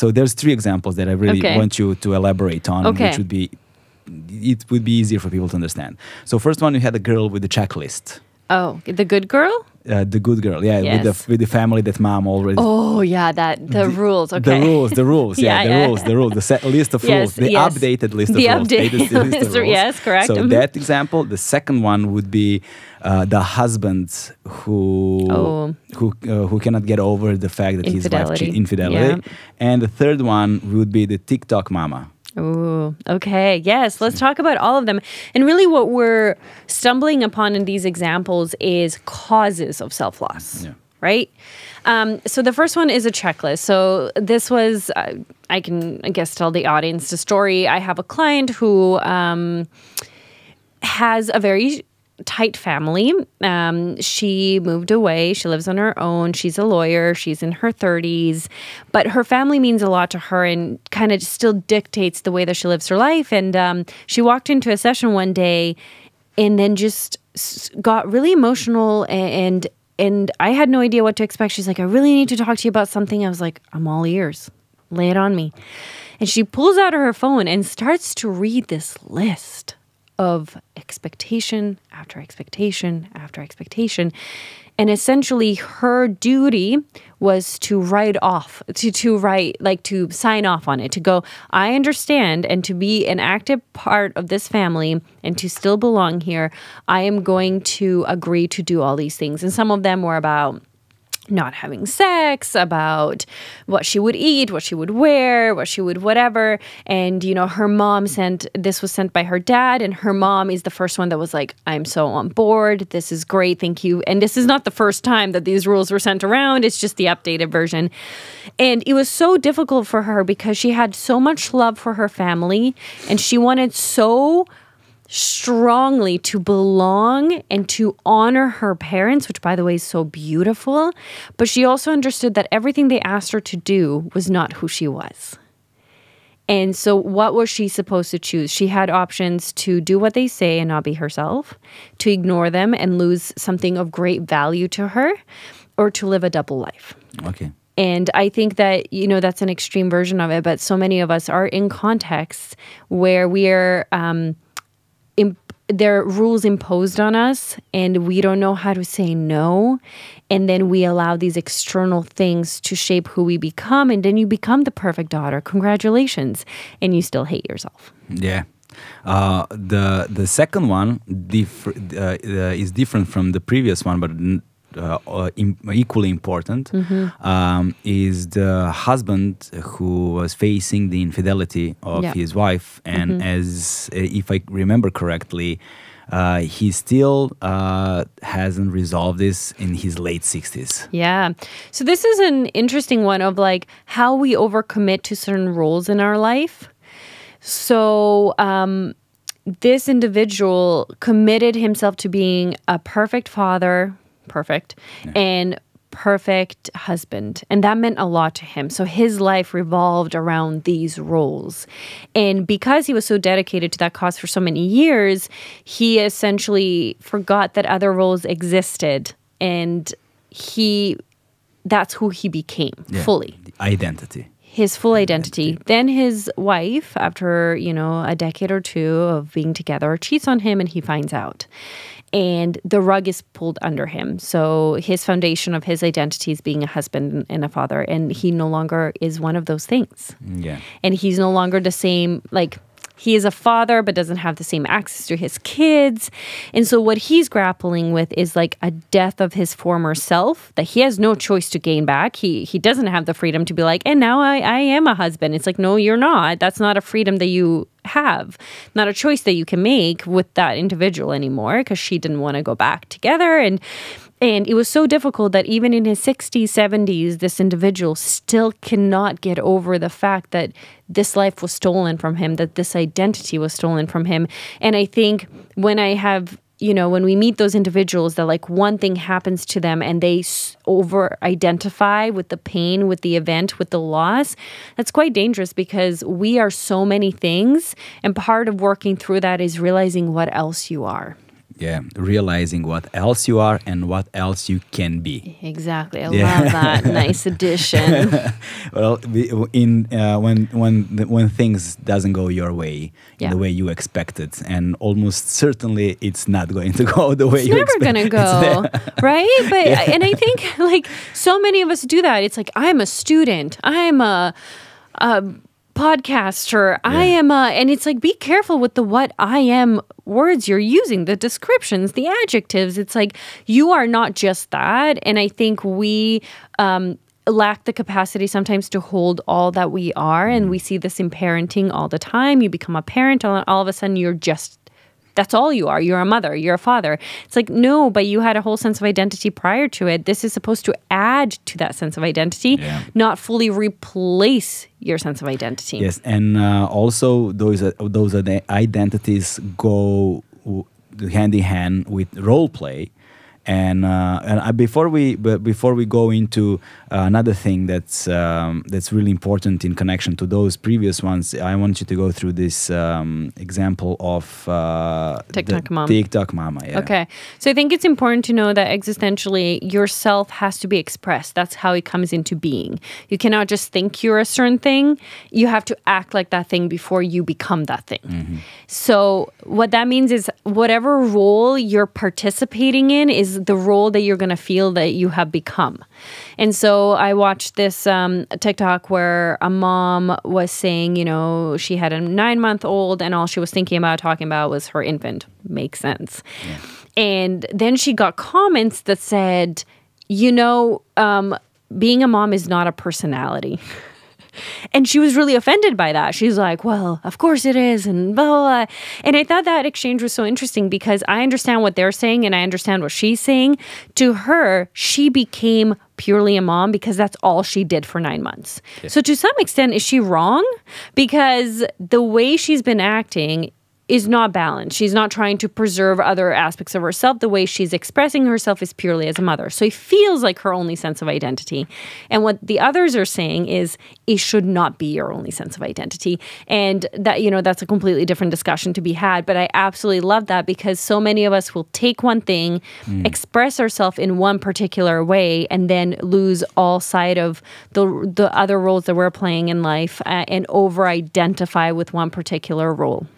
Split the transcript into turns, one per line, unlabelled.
So there's three examples that I really want you to elaborate on, which would be, it would be easier for people to understand. So first one, you had a girl with the checklist.
Oh, the good girl?
The good girl,
Yes.
with the family that mom already.
Oh, yeah, the rules. Okay.
The rules, the rules, the rules, the set list of rules, the updated list of rules.
Updated list of rules. Yes, correct.
So that example. The second one would be the husband who cannot get over the fact that his wife infidelity. Yeah. And the third one would be the TikTok mama.
Oh, okay. Yes, let's talk about all of them. And really what we're stumbling upon in these examples is causes of self-loss, right? So the first one is a checklist. So this was, I guess, tell the audience the story. I have a client who has a very tight family. She moved away. She lives on her own. She's a lawyer. She's in her 30s. But her family means a lot to her and kind of still dictates the way that she lives her life. And she walked into a session one day and then just got really emotional and I had no idea what to expect. She's like, I really need to talk to you about something. I was like, I'm all ears. Lay it on me. And she pulls out her phone and starts to read this list of expectation after expectation after expectation. And essentially her duty was to write off, to sign off on it, to go, I understand, and to be an active part of this family and to still belong here, I am going to agree to do all these things. And some of them were about not having sex, about what she would eat, what she would wear, what she would whatever. And, you know, her mom this was sent by her dad, and her mom is the first one that was like, I'm so on board. This is great. Thank you. And this is not the first time that these rules were sent around. It's just the updated version. And it was so difficult for her because she had so much love for her family and she wanted so strongly to belong and to honor her parents, which by the way is so beautiful. But she also understood that everything they asked her to do was not who she was. And so what was she supposed to choose? She had options to do what they say and not be herself, to ignore them and lose something of great value to her, or to live a double life. Okay. And I think that, you know, that's an extreme version of it, but so many of us are in contexts where we are there are rules imposed on us and we don't know how to say no. And then we allow these external things to shape who we become. And then you become the perfect daughter. Congratulations. And you still hate yourself. Yeah.
The second one is different from the previous one, but equally important, is the husband who was facing the infidelity of his wife. And as if I remember correctly, he still hasn't resolved this in his late 60s.
Yeah. So this is an interesting one of like how we overcommit to certain roles in our life. So this individual committed himself to being a perfect father, and perfect husband. And that meant a lot to him. So his life revolved around these roles. And because he was so dedicated to that cause for so many years, he essentially forgot that other roles existed. And that's who he became fully.
The identity.
His full identity. Then his wife, after, you know, a decade or two of being together, cheats on him and he finds out. And the rug is pulled under him. So his foundation of his identity is being a husband and a father. And he no longer is one of those things. Yeah. And he's no longer the same, like, he is a father, but doesn't have the same access to his kids. And so what he's grappling with is like a death of his former self that he has no choice to gain back. He doesn't have the freedom to be like, and now I am a husband. It's like, no, you're not. That's not a freedom that you have, not a choice that you can make with that individual anymore, because she didn't want to go back together. And it was so difficult that even in his 60s, 70s, this individual still cannot get over the fact that this life was stolen from him, that this identity was stolen from him. And I think when when we meet those individuals that like one thing happens to them and they over-identify with the pain, with the event, with the loss, that's quite dangerous because we are so many things. And part of working through that is realizing what else you are.
Yeah, realizing what else you are and what else you can be.
Exactly. I love that. Nice addition.
Well, when things doesn't go your way in the way you expected, and almost certainly it's not going to go the way you expected.
It's never going to go, right? But and I think like so many of us do that. It's like, I'm a student. I'm a podcaster. I am and it's like, be careful with the what I am words you're using, the descriptions, the adjectives. It's like, you are not just that. And I think we lack the capacity sometimes to hold all that we are. And we see this in parenting all the time. You become a parent, all of a sudden you're just, that's all you are. You're a mother, you're a father. It's like, no, but you had a whole sense of identity prior to it. This is supposed to add to that sense of identity, not fully replace your sense of identity.
Yes, and also those identities go hand in hand with role play. And before we go into another thing that's really important in connection to those previous ones, I want you to go through this example of
TikTok mom.
TikTok mama. Yeah.
Okay, so I think it's important to know that existentially, yourself has to be expressed. That's how it comes into being. You cannot just think you're a certain thing. You have to act like that thing before you become that thing. Mm-hmm. So what that means is whatever role you're participating in is the role that you're going to feel that you have become. And so I watched this TikTok where a mom was saying, you know, she had a 9-month-old and all she was thinking about talking about was her infant. Makes sense. Yeah. And then she got comments that said, you know, being a mom is not a personality. And she was really offended by that. She's like, well, of course it is, and blah, blah, blah. And I thought that exchange was so interesting because I understand what they're saying and I understand what she's saying. To her, she became purely a mom because that's all she did for 9 months. Yeah. So to some extent, is she wrong? Because the way she's been acting is not balanced. She's not trying to preserve other aspects of herself. The way she's expressing herself is purely as a mother. So it feels like her only sense of identity. And what the others are saying is it should not be your only sense of identity. And that, you know, that's a completely different discussion to be had. But I absolutely love that because so many of us will take one thing, express ourselves in one particular way, and then lose all sight of the other roles that we're playing in life and over-identify with one particular role.